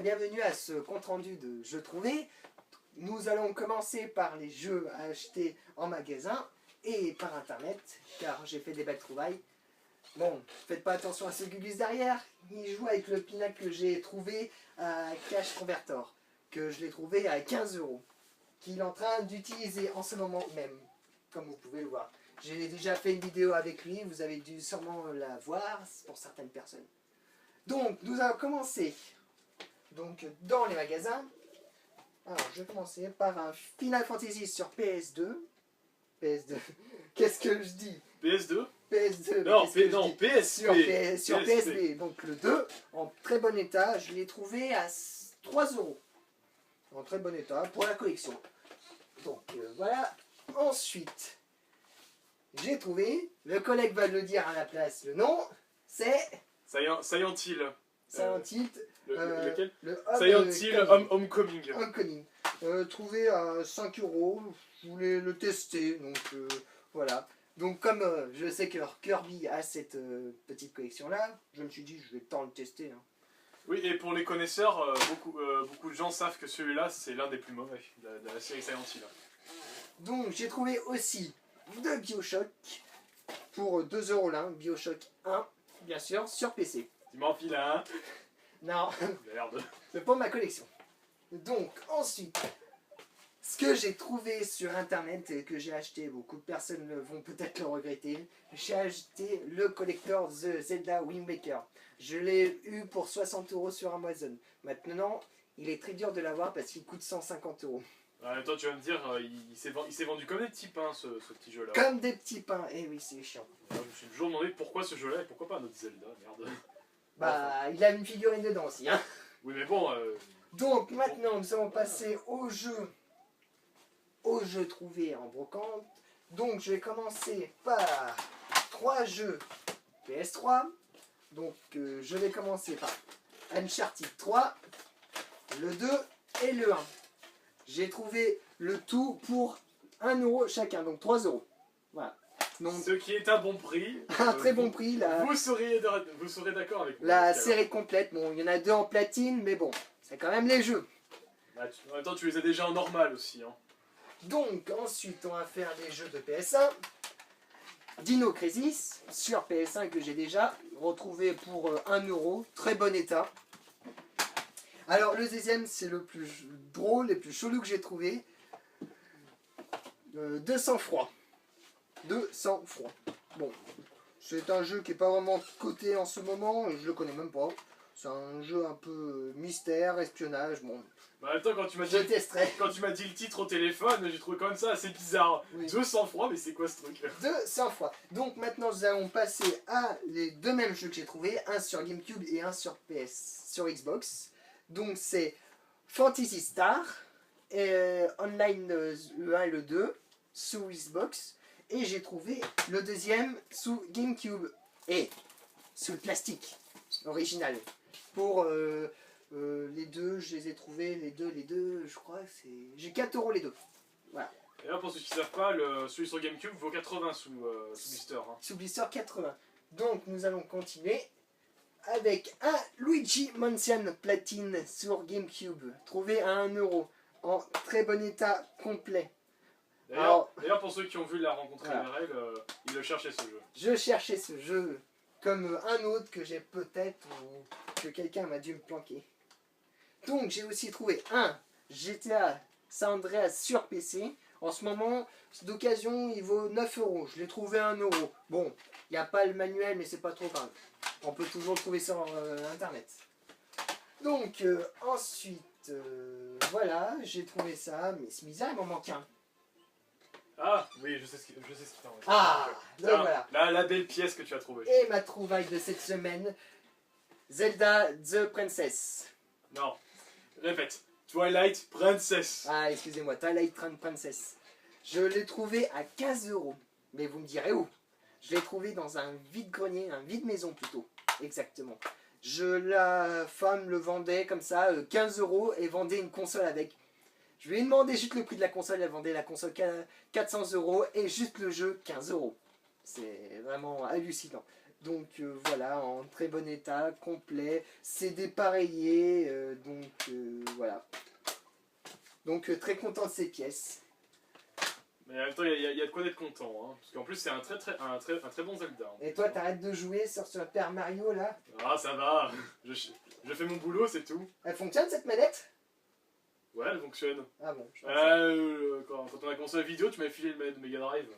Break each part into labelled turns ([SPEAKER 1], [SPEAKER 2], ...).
[SPEAKER 1] bienvenue à ce compte-rendu de jeux trouvés. Nous allons commencer par les jeux à acheter en magasin et par internet, car j'ai fait des belles trouvailles. Bon, faites pas attention à ce Gugus derrière, il joue avec le pinacle que j'ai trouvé à Cash Converter, que je l'ai trouvé à 15 €, qu'il est en train d'utiliser en ce moment même, comme vous pouvez le voir. J'ai déjà fait une vidéo avec lui, vous avez dû sûrement la voir pour certaines personnes. Donc, nous allons commencer dans les magasins. Alors, je vais commencer par un Final Fantasy sur PS2. PS2. Qu'est-ce que je dis?
[SPEAKER 2] PS2
[SPEAKER 1] PS2.
[SPEAKER 2] Non, PSP.
[SPEAKER 1] Sur PSP. Donc le 2, en très bon état. Je l'ai trouvé à 3 €. En très bon état pour la collection. Donc voilà. Ensuite, j'ai trouvé, le collègue va le dire à la place, le nom, c'est...
[SPEAKER 2] Silent Hill.
[SPEAKER 1] Silent Hill.
[SPEAKER 2] Lequel
[SPEAKER 1] Le
[SPEAKER 2] Silent Hill Homecoming.
[SPEAKER 1] Homecoming. Trouvé à 5 €. Je voulais le tester, donc voilà. Donc comme je sais que Kirby a cette petite collection-là, je me suis dit je vais tant le tester. Hein.
[SPEAKER 2] Oui, et pour les connaisseurs, beaucoup de gens savent que celui-là, c'est l'un des plus mauvais de la série Silent Hill.
[SPEAKER 1] Donc j'ai trouvé aussi de Bioshock pour 2 € l'un, Bioshock 1, bien sûr, sur PC.
[SPEAKER 2] Tu m'en files un.
[SPEAKER 1] Non,
[SPEAKER 2] Merde.
[SPEAKER 1] c'est pour ma collection. Donc ensuite, ce que j'ai trouvé sur internet et que j'ai acheté, beaucoup de personnes vont peut-être le regretter, j'ai acheté le collector The Zelda Wind Waker. Je l'ai eu pour 60 € sur Amazon. Maintenant, il est très dur de l'avoir parce qu'il coûte 150 €.
[SPEAKER 2] En même temps, tu vas me dire, il s'est vendu comme des petits pains, ce petit jeu-là.
[SPEAKER 1] Comme des petits pains, eh oui, c'est chiant.
[SPEAKER 2] Je me suis toujours demandé pourquoi ce jeu-là et pourquoi pas un autre Zelda, merde.
[SPEAKER 1] Bah, il a une figurine dedans aussi, hein.
[SPEAKER 2] Oui, mais bon...
[SPEAKER 1] Donc maintenant, nous allons passer au jeu trouvés en brocante. Donc je vais commencer par 3 jeux PS3. Donc je vais commencer par Uncharted 3, le 2 et le 1. J'ai trouvé le tout pour 1 € chacun, donc 3 €. Voilà. Donc,
[SPEAKER 2] ce qui est un bon prix.
[SPEAKER 1] un très bon prix.
[SPEAKER 2] Vous serez d'accord avec moi.
[SPEAKER 1] La série complète, bon, il y en a 2 en platine, mais bon, c'est quand même les jeux.
[SPEAKER 2] Bah, en même temps, tu les as déjà en normal aussi. Hein.
[SPEAKER 1] Donc, ensuite, on va faire les jeux de PS1. Dino Crisis sur PS1 que j'ai déjà retrouvé pour 1 €, très bon état. Alors, le deuxième, c'est le plus drôle et plus chelou que j'ai trouvé. 200 froid. 200 froid. Bon, c'est un jeu qui n'est pas vraiment coté en ce moment, je le connais même pas. C'est un jeu un peu mystère, espionnage, bon.
[SPEAKER 2] Bah, en même temps, quand tu m'as
[SPEAKER 1] Je testerai.
[SPEAKER 2] dit le titre au téléphone, j'ai trouvé quand même ça assez bizarre.
[SPEAKER 1] Oui.
[SPEAKER 2] 200 froid, mais c'est quoi ce truc?
[SPEAKER 1] 200 fois. Donc maintenant, nous allons passer à les deux mêmes jeux que j'ai trouvés, un sur GameCube et un sur sur Xbox. Donc c'est Fantasy Star, online le 1 et le 2, sous Xbox. Et j'ai trouvé le deuxième sous GameCube et sous le plastique original. Pour les deux, je les ai trouvés, les deux, je crois que c'est... J'ai 4 € les deux. Voilà.
[SPEAKER 2] Et là, pour ceux qui ne savent pas, celui sur GameCube vaut 80 sous blister. Hein.
[SPEAKER 1] Sous blister 80. Donc nous allons continuer avec un Luigi Mansion Platine sur GameCube. Trouvé à 1 € en très bon état complet.
[SPEAKER 2] D'ailleurs, pour ceux qui ont vu la rencontre IRL, ils le cherchaient ce jeu.
[SPEAKER 1] Je cherchais ce jeu comme un autre que j'ai peut-être ou que quelqu'un m'a dû me planquer. Donc j'ai aussi trouvé un GTA San Andreas sur PC. En ce moment, d'occasion, il vaut 9 €. Je l'ai trouvé à 1 €. Bon, il n'y a pas le manuel, mais c'est pas trop grave. On peut toujours trouver ça sur internet. Donc ensuite, voilà, j'ai trouvé ça, mais c'est bizarre, il m'en manque un.
[SPEAKER 2] Ah, oui, je sais ce qui t'en reste.
[SPEAKER 1] Ah, donc voilà.
[SPEAKER 2] La belle pièce que tu as trouvée.
[SPEAKER 1] Et ma trouvaille de cette semaine, Zelda The Princess.
[SPEAKER 2] Non, répète. Twilight Princess.
[SPEAKER 1] Ah, excusez-moi, Twilight Princess. Je l'ai trouvé à 15 €. Mais vous me direz où? Je l'ai trouvé dans un vide-grenier, un vide-maison plutôt, exactement. La femme le vendait comme ça, 15 € et vendait une console avec. Je lui ai demandé juste le prix de la console, elle vendait la console 400 € et juste le jeu 15 €. C'est vraiment hallucinant. Donc voilà, en très bon état, complet. C'est dépareillé, voilà. Donc très content de ces pièces.
[SPEAKER 2] Mais en même temps, il y a de quoi d'être content. Hein, parce qu'en plus, c'est un très bon Zelda.
[SPEAKER 1] Et toi, t'arrêtes de jouer sur ce Super Mario là?
[SPEAKER 2] Ah, ça va. Je fais mon boulot, c'est tout.
[SPEAKER 1] Elle fonctionne cette manette?
[SPEAKER 2] Ouais, elle fonctionne.
[SPEAKER 1] Ah bon, je
[SPEAKER 2] Quand on a commencé la vidéo, tu m'avais filé le Mega Drive.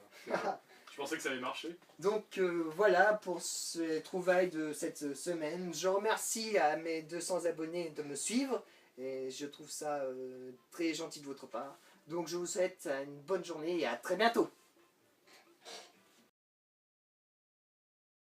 [SPEAKER 2] Je pensais que ça allait marcher.
[SPEAKER 1] Donc voilà pour ces trouvailles de cette semaine. Je remercie à mes 200 abonnés de me suivre et je trouve ça très gentil de votre part. Donc je vous souhaite une bonne journée et à très bientôt.